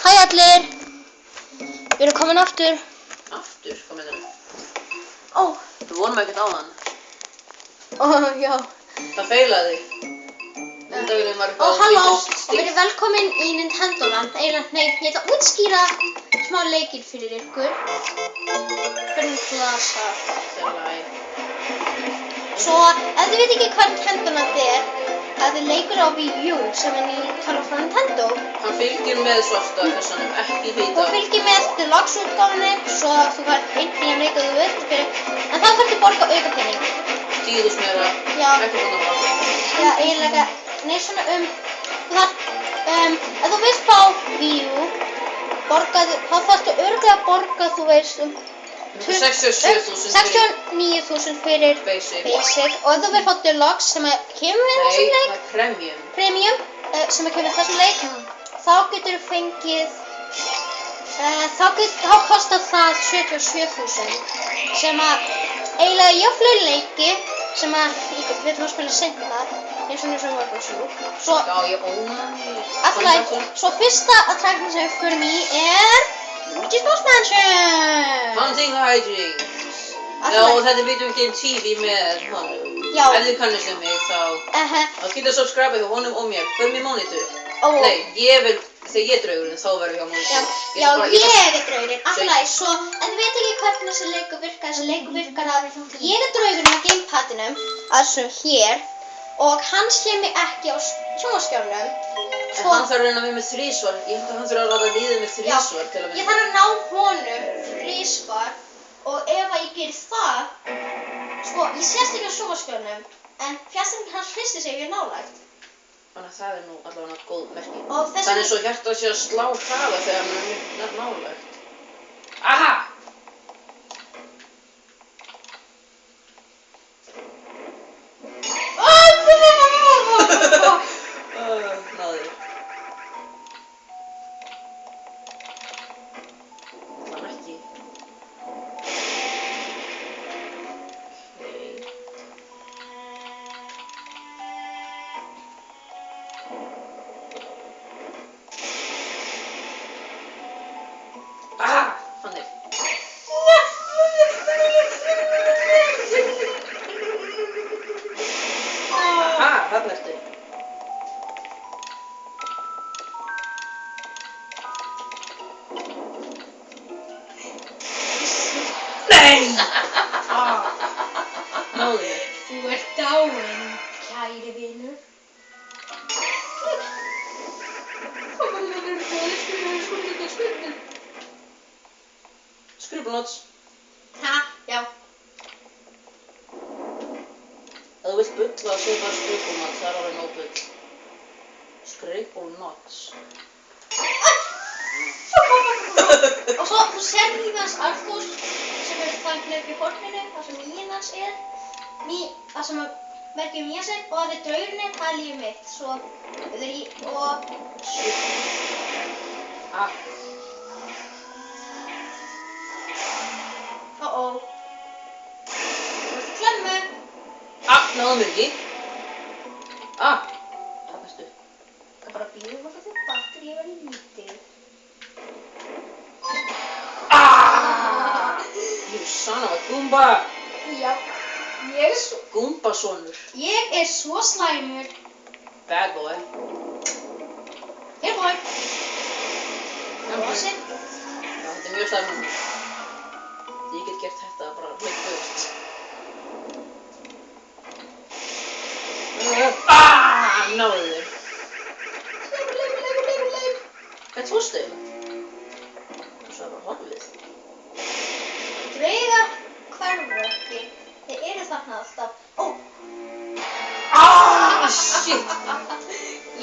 Hæ allir! Við erum komin aftur. Aftur, hvað meinar þú? Ó, Við vonum ekkert á hann. já. Það feilaði. Myndavélinn var Ó, eitthvað halló! vitlaust Og stillt. verið velkomin í Nintendo-land. Nei, ég ætla að útskýra smá leikir fyrir ykkur. Hvernig klasa. Svo, ef þið veit ekki hvað Nintendo-land er, það er leikur á Wii U sem er nýtala frá Nintendo. Hann fylgir með svarta kassanum, ekki hvíta. Þú fylgir með deluxe-útgáfunni, svo þú fær einhverja leika þú vilt fyrir, en þá þarftu að borga aukapenning. 10.000 meira, Já. ekki búin að fara. Já, eiginlega, nei svona þú þarf, ef þú vilt fá Wii U, þá þarftu örugglega að borga, þú veist, 67.000 69.000 fyrir Basic. og ef þú vilt fá Deluxe sem kemur við þessum Nei, leik, það er Premium. Premium, sem kemur við þessum leik, þá getur þú fengið, þá kostar það 77.000 sem að eiginlega ég á fleiri leiki sem að við ætlum að spila seinna eins og Warcraft 3. Svo, Já, ég óna alltaf, svo fyrsta attraktin sem við förum í er Luigi's Mansion! Hunting Hijinks. Já, og þetta er Video Game TV með honum. Já. Ef þið kannist um mig, þá geta subscribe hjá honum og mér. Förum í monitor. Nei, þegar ég er draugurinn, þá verður ég á monitor. Já, ég er draugurinn, alltaf, svo, en þið veit ekki hvernig þessi leikur virkar að ég er draugurinn á gamepadinum, altså hér, og hann sé mig ekki á sjónvarpsskjánum. En hann þarf að reyna við með þrísvar. Ég held að hann þarf að láta líðið með þrísvar til að vinna. Ég þarf að ná honum þrísvar og ef að ég gerir það, sko, ég sést ekki á sjónvarpsskjánum, en fjastringin hans hristir sig ég nálægt. Þannig að það er nú allavega góð merki. Þannig Þannig svo hjartað sé að slá hraða þegar hann er nálægt. Aha! Náði. Þannig ekki. Ah! Þannig. Aha! Þarna ertu. Nei! Náðu mig. Þú ert dáinn, kæri vinur. Scribblenauts. Ha, já. Ef þú vilt bulla að setja Scribblenauts, það er alveg nóg bull. Scribblenauts. Og svo, þú sér Míðans Arthús sem er þannig upp í horninu, þar sem Míðan hans er. Það sem merkir Míðans er, og það er draugurinn, það er lífið mitt. Svo, og... Ah. Þú ert í klemmu. Ah, náðu mér ekki. Ah, það bestu. Það er bara að bíða hvort þetta batterið verði lítið. Ah! You son of a Goomba. Já, Goomba-sonur. ég er svo slæmur. Bad boy. Here boy. Já, þetta er mjög slæmur. Ég get gert þetta bara hleypt burt. Ah! Náðu þér. Hvað tókstu? Þú sagði bara horfið. Draugar hverfa ekki. Þeir eru þarna alltaf. Ó! Ah! Shit!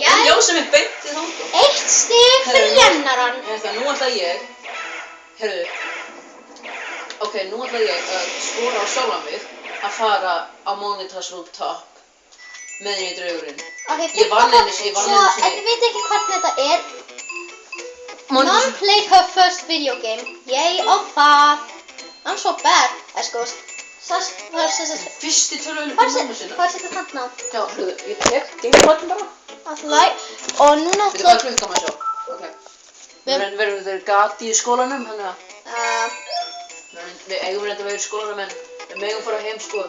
Já! Ljósið mitt beintið þangað. 1 stig fyrir kennarann. Það nú ætla ég. Heyrðu. Ok, nú ætla ég að skora á sjálfan mig að fara á Monitor's Rooftop með henni í draugurinn. Ég vann einu sinni. Svo, ef þið veit ekki hvernig þetta er, Mom played her first video game. Yay, og það. I'm so bad. Eskos. Fyrsti töluðu Hvað er þetta þarna? Já, hluðu, ég tek dingapottin bara. Alltaf og núna Veitu hvað klukkan maður sjá? Ok. Við verðum þeir gati í skólanum, þannig að við eigum reynda að vera í skólanum en við megum fara heim sko.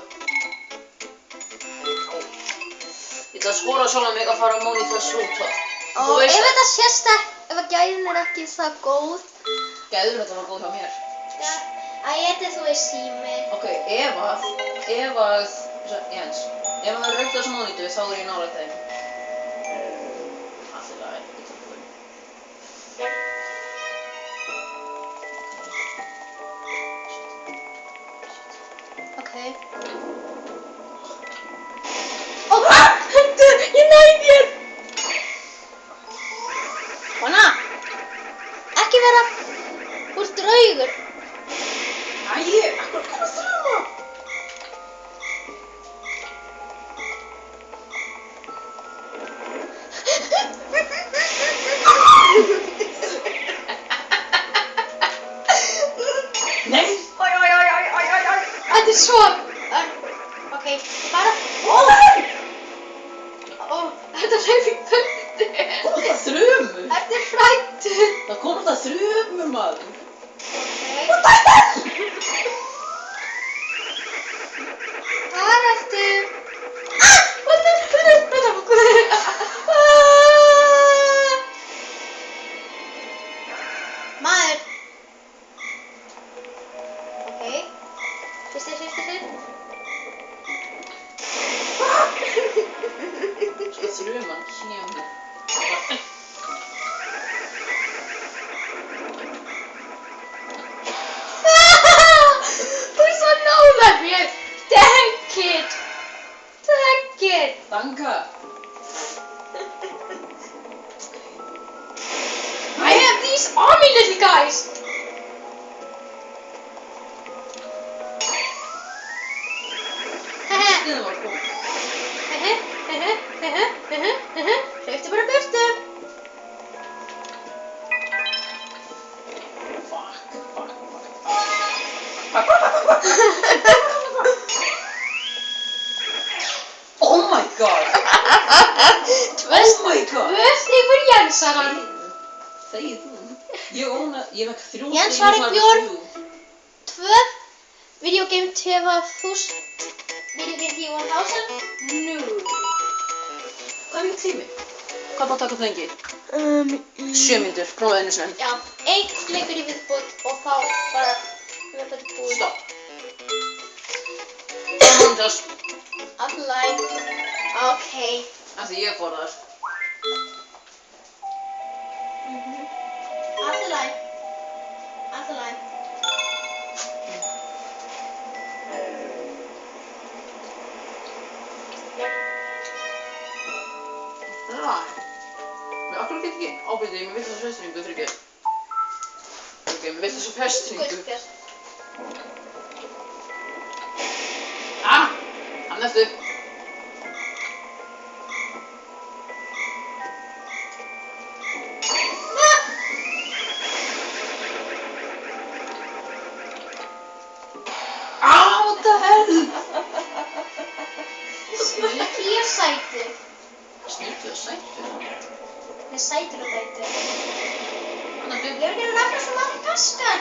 Ég ætla að skora sjálf mig að fara á Monitas rooftop. Og ef þetta sést ekki, ef að gæðin ekki það góð. Gæður þetta var góð hjá mér. Já, þetta þú veist sími. Ok, ef að, Jens, ef það er raukt á þessu monitu þá er ég nálægt þeim. Allt í lagi, ég tók það. Ok. Ég næði þér! Kona! Ekki vera úr draugur. Akkur koma þrjuma? Nei! Þetta er svo... Ok, bara... Þetta er hreifingföldi. Kom það þrjumur? Þetta er hrættur. Það kom það þrjumur maður. Ok. Hvað ertu? Maður. Ok. Fyrst. Sko þruman kemur. Þú er svo nálægt mér. Take it. Danka. I have these on me, little guys. Þetta var komið. Hleyptu bara burtu. Oh my god. Tvö stig fyrir Jensaran. Þegið þú. Ég vekk 3 Jens stig, var í þú bjórn. hafði 3. 2 videogame TV1000. Videogame TV1000. Nú. Hvað er mjög tími? Hvað búið að taka lengi? 7 mínútur, prófaðu einu sinni. Já, 1 leikur í viðbót og þá bara við þetta búið. Stopp. Það er Monitas. Alltaf. Ok. Af því ég fór þar. Alltaf. Men akkur get ekki ábyrðið með vittlausa festringu fyrir ekki. Ok, með vittlausa festringu. Guðspjörn. Hann eftir. What the hell? Sneaky og sætur. Snildur og sætur. Nei, sætur og dætur. Hann eftir. Ég er ekki að rafna svo Madagaskar.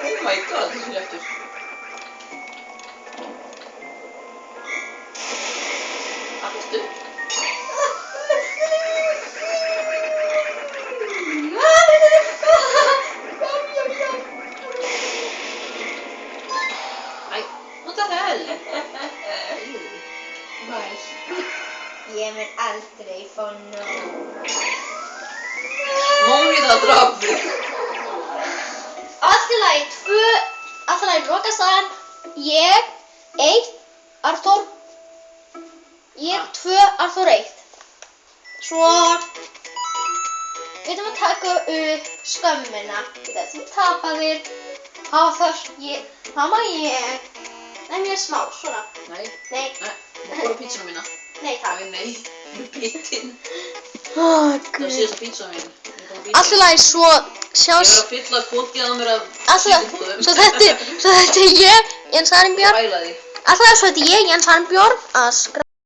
Oh my god, þessi léttur. Aftur. Æ, what the hell? Ég mun aldrei fá nóg. Mónita draf þig. Allt í lagi, lokastagan. Ég, 1, Arthur. Ég, 2, Arthur 1. Svo við ætlum að taka upp skömmina. Þú tapaðir. Það má ég. Nei, mér smá, svona. Nei. Nei. Má fóra pítsuna mína. Nei, takk. Nei. Bittinn. Oh, Það var síðasta pítsa mín. Allt í lagi, svo Ég sjást. var að fylla kokið á mér af Alltaf, svo þetta er ég, Jens Arnbjörn. Bæla því. Alltaf, svo þetta er ég, Jens Arnbjörn, að